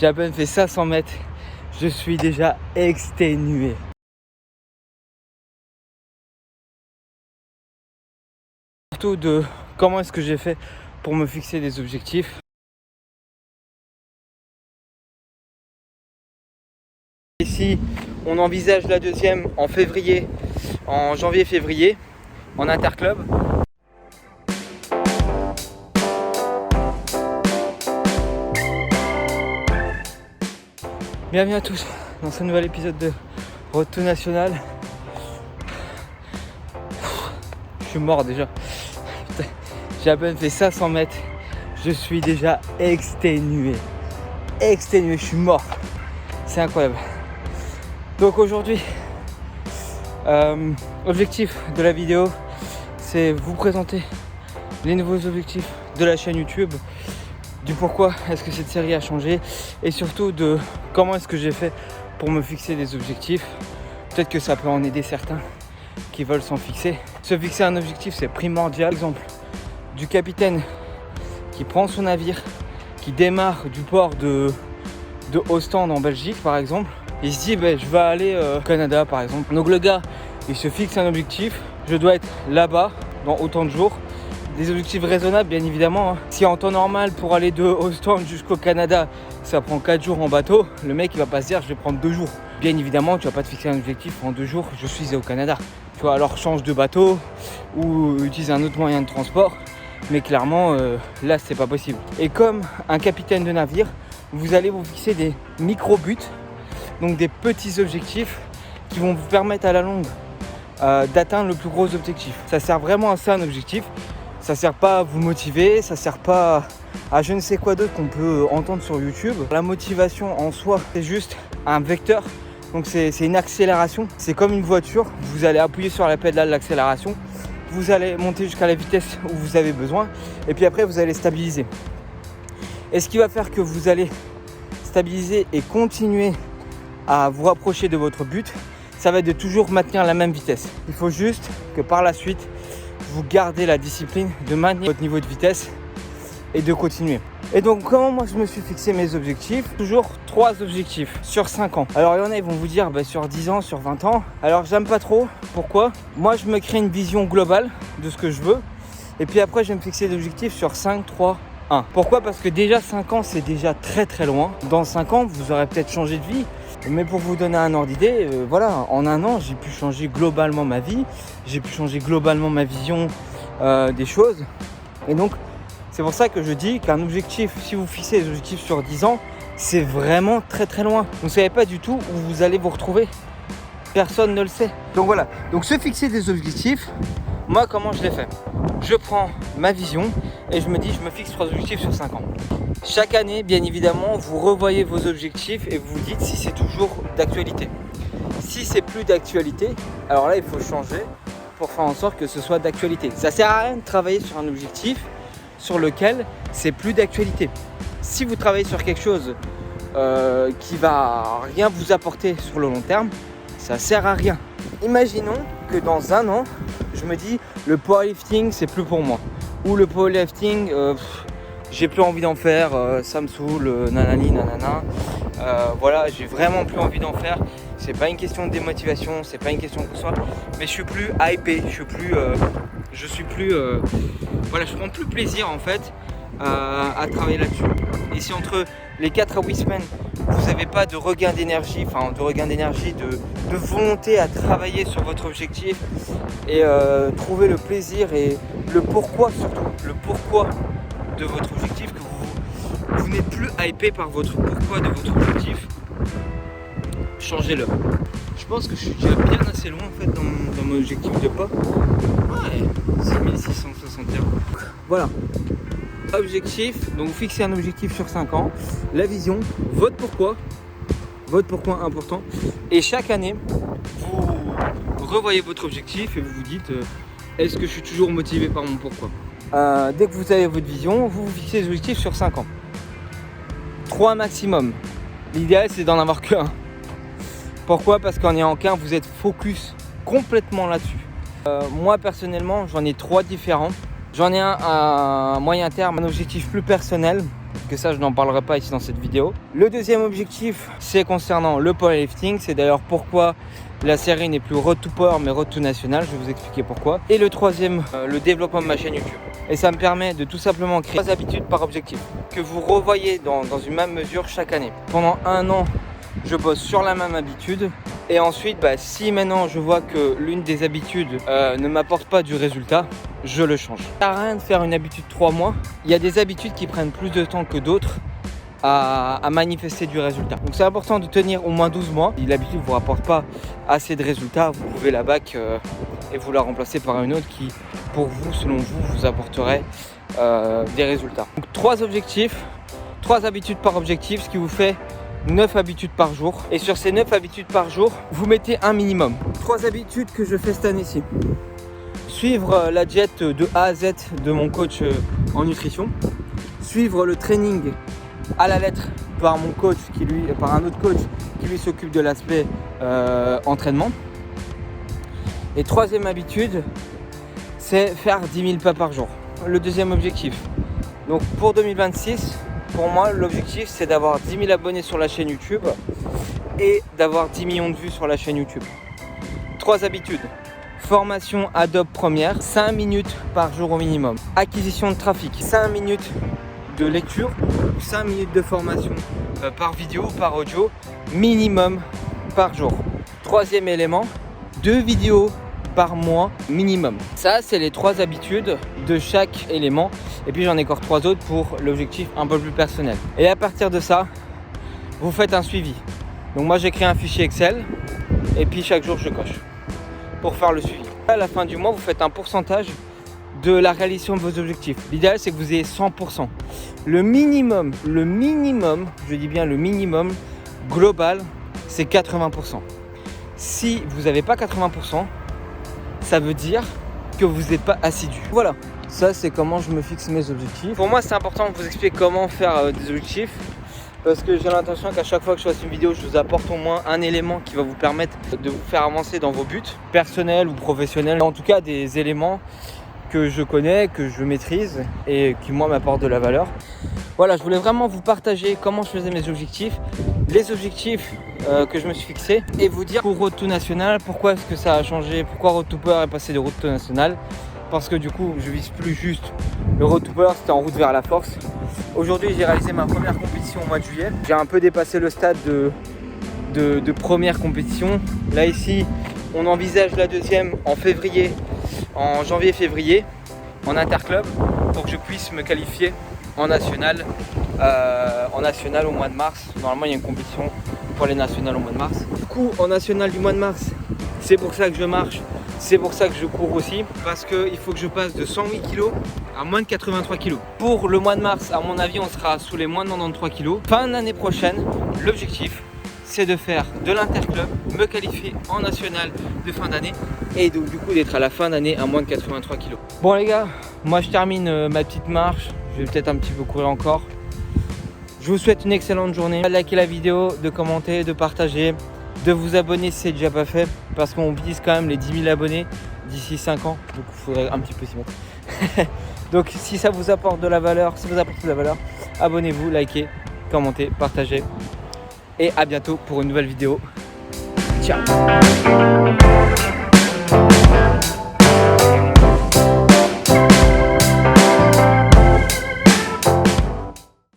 J'ai à peine fait 500 mètres. Je suis déjà exténué. Surtout de comment est-ce que j'ai fait pour me fixer des objectifs. Ici, on envisage la deuxième en février, en janvier-février, en interclub. Bienvenue à tous dans ce nouvel épisode de Road to National. Je suis mort déjà. J'ai à peine fait 500 mètres. Je suis déjà exténué. Je suis mort. C'est incroyable. Donc aujourd'hui, objectif de la vidéo, c'est vous présenter les nouveaux objectifs de la chaîne YouTube, du pourquoi est-ce que cette série a changé et surtout de comment est-ce que j'ai fait pour me fixer des objectifs. Peut-être que ça peut en aider certains qui veulent s'en fixer. Se fixer un objectif, c'est primordial. Exemple du capitaine qui prend son navire, qui démarre du port de Ostende en Belgique par exemple. Il se dit je vais aller au Canada par exemple. Donc le gars il se fixe un objectif, je dois être là-bas dans autant de jours. Des objectifs raisonnables bien évidemment. Si en temps normal pour aller de Ostende jusqu'au Canada ça prend 4 jours en bateau, le mec il va pas se dire je vais prendre 2 jours. Bien évidemment tu vas pas te fixer un objectif en 2 jours, je suis au Canada. Tu vois, alors change de bateau ou utilise un autre moyen de transport. Mais clairement là c'est pas possible. Et comme un capitaine de navire, vous allez vous fixer des micro-buts. Donc des petits objectifs qui vont vous permettre à la longue d'atteindre le plus gros objectif. Ça sert vraiment à ça un objectif. Ça sert pas à vous motiver, ça sert pas à je ne sais quoi d'autre qu'on peut entendre sur YouTube. La motivation en soi, c'est juste un vecteur. Donc c'est une accélération. C'est comme une voiture. Vous allez appuyer sur la pédale de l'accélération. Vous allez monter jusqu'à la vitesse où vous avez besoin. Et puis après, vous allez stabiliser. Et ce qui va faire que vous allez stabiliser et continuer à vous rapprocher de votre but, ça va être de toujours maintenir la même vitesse. Il faut juste que par la suite, vous gardez la discipline de maintenir votre niveau de vitesse et de continuer. Et donc comment moi je me suis fixé mes objectifs? Toujours 3 objectifs sur 5 ans. Alors il y en a, ils vont vous dire sur 10 ans, sur 20 ans. Alors j'aime pas trop. Pourquoi? Moi je me crée une vision globale de ce que je veux. Et puis après je vais me fixer des objectifs sur 5, 3, 1. Pourquoi? Parce que déjà 5 ans c'est déjà très très loin. Dans 5 ans vous aurez peut-être changé de vie. Mais pour vous donner un ordre d'idée, voilà, en un an j'ai pu changer globalement ma vie. J'ai pu changer globalement ma vision des choses. Et donc c'est pour ça que je dis qu'un objectif, si vous fixez des objectifs sur 10 ans, c'est vraiment très très loin. Vous ne savez pas du tout où vous allez vous retrouver. Personne ne le sait. Donc voilà, donc se fixer des objectifs, moi comment je l'ai fait? Je prends ma vision et je me dis je me fixe 3 objectifs sur 5 ans. Chaque année, bien évidemment, vous revoyez vos objectifs et vous dites si c'est toujours d'actualité. Si c'est plus d'actualité, alors là il faut changer pour faire en sorte que ce soit d'actualité. Ça sert à rien de travailler sur un objectif sur lequel c'est plus d'actualité. Si vous travaillez sur quelque chose qui va rien vous apporter sur le long terme, ça sert à rien. Imaginons que dans un an, je me dis le powerlifting c'est plus pour moi. Ou le powerlifting, j'ai plus envie d'en faire, ça me saoule, nanani nanana. Voilà, j'ai vraiment plus envie d'en faire. C'est pas une question de démotivation, c'est pas une question de quoi, mais je suis plus hypé, je prends plus plaisir en fait à travailler là-dessus. Et si entre les 4 à 8 semaines, vous n'avez pas de regain d'énergie, de volonté à travailler sur votre objectif et trouver le plaisir et le pourquoi surtout, le pourquoi de votre objectif, que vous n'êtes plus hypé par votre pourquoi de votre objectif, changez-le. Je pense que je suis déjà bien assez loin en fait dans mon objectif de pas. Ouais, 6661. Voilà. Objectif, donc vous fixez un objectif sur 5 ans, la vision, votre pourquoi important. Et chaque année, vous revoyez votre objectif et vous vous dites est-ce que je suis toujours motivé par mon pourquoi? Dès que vous avez votre vision, vous vous fixez des objectifs sur 5 ans. 3 maximum. L'idéal c'est d'en avoir qu'un. Pourquoi? Parce qu'en ayant qu'un, vous êtes focus complètement là-dessus. Moi personnellement, j'en ai 3 différents. J'en ai un à moyen terme, un objectif plus personnel, que ça je n'en parlerai pas ici dans cette vidéo. Le deuxième objectif, c'est concernant le powerlifting. C'est d'ailleurs pourquoi la série n'est plus Road to Power mais Road to National. Je vais vous expliquer pourquoi. Et le troisième, le développement de ma chaîne YouTube. Et ça me permet de tout simplement créer 3 habitudes par objectif que vous revoyez dans une même mesure chaque année. Pendant 1 an, je bosse sur la même habitude. Et ensuite, si maintenant je vois que l'une des habitudes ne m'apporte pas du résultat, je le change. Ça sert à rien de faire une habitude 3 mois. Il y a des habitudes qui prennent plus de temps que d'autres à manifester du résultat. Donc c'est important de tenir au moins 12 mois. Si l'habitude ne vous rapporte pas assez de résultats, vous pouvez la back et vous la remplacer par une autre qui, pour vous, selon vous, vous apporterait des résultats. Donc 3 objectifs, 3 habitudes par objectif, ce qui vous fait 9 habitudes par jour. Et sur ces 9 habitudes par jour, vous mettez un minimum. 3 habitudes que je fais cette année-ci. Suivre la diète de A à Z de mon coach en nutrition. Suivre le training à la lettre par mon coach, par un autre coach qui lui s'occupe de l'aspect entraînement. Et 3e habitude, c'est faire 10 000 pas par jour. Le deuxième objectif. Donc pour 2026, pour moi, l'objectif, c'est d'avoir 10 000 abonnés sur la chaîne YouTube et d'avoir 10 millions de vues sur la chaîne YouTube. 3 habitudes. Formation Adobe Premiere, 5 minutes par jour au minimum. Acquisition de trafic, 5 minutes de lecture ou 5 minutes de formation par vidéo ou par audio, minimum par jour. 3e élément, 2 vidéos par mois minimum. Ça, c'est les 3 habitudes de chaque élément. Et puis j'en ai encore 3 autres pour l'objectif un peu plus personnel. Et à partir de ça, vous faites un suivi. Donc moi, j'ai créé un fichier Excel et puis chaque jour, je coche pour faire le suivi. À la fin du mois, vous faites un pourcentage de la réalisation de vos objectifs. L'idéal, c'est que vous ayez 100%. Le minimum, je dis bien le minimum global, c'est 80%. Si vous n'avez pas 80%, ça veut dire que vous n'êtes pas assidu. Voilà, ça c'est comment je me fixe mes objectifs. Pour moi, c'est important de vous expliquer comment faire des objectifs parce que j'ai l'intention qu'à chaque fois que je fasse une vidéo, je vous apporte au moins un élément qui va vous permettre de vous faire avancer dans vos buts personnels ou professionnels. En tout cas, des éléments que je connais, que je maîtrise et qui moi m'apportent de la valeur. Voilà, je voulais vraiment vous partager comment je faisais mes objectifs, les objectifs que je me suis fixé et vous dire pour Road to National, pourquoi est-ce que ça a changé, pourquoi Road to Power est passé de Road to National. Parce que du coup, je vise plus juste le Road to Power, c'était en route vers la force. Aujourd'hui, j'ai réalisé ma première compétition au mois de juillet. J'ai un peu dépassé le stade de première compétition. Là ici, on envisage la deuxième en février, en janvier-février, en interclub, pour que je puisse me qualifier en national au mois de mars. Normalement, il y a une compétition pour les nationales au mois de mars. Du coup, en national du mois de mars, c'est pour ça que je marche, c'est pour ça que je cours aussi, parce qu'il faut que je passe de 108 kg à moins de 83 kg. Pour le mois de mars, à mon avis, on sera sous les moins de 93 kg. Fin d'année prochaine, l'objectif, c'est de faire de l'interclub, me qualifier en national de fin d'année et donc du coup d'être à la fin d'année à moins de 83 kg. Bon les gars, moi je termine ma petite marche, je vais peut-être un petit peu courir encore. Je vous souhaite une excellente journée. Likez la vidéo, de commenter, de partager, de vous abonner si c'est déjà pas fait parce qu'on vise quand même les 10 000 abonnés d'ici 5 ans, donc il faudrait un petit peu s'y mettre. Donc si ça vous apporte de la valeur, abonnez-vous, likez, commentez, partagez. Et à bientôt pour une nouvelle vidéo. Ciao.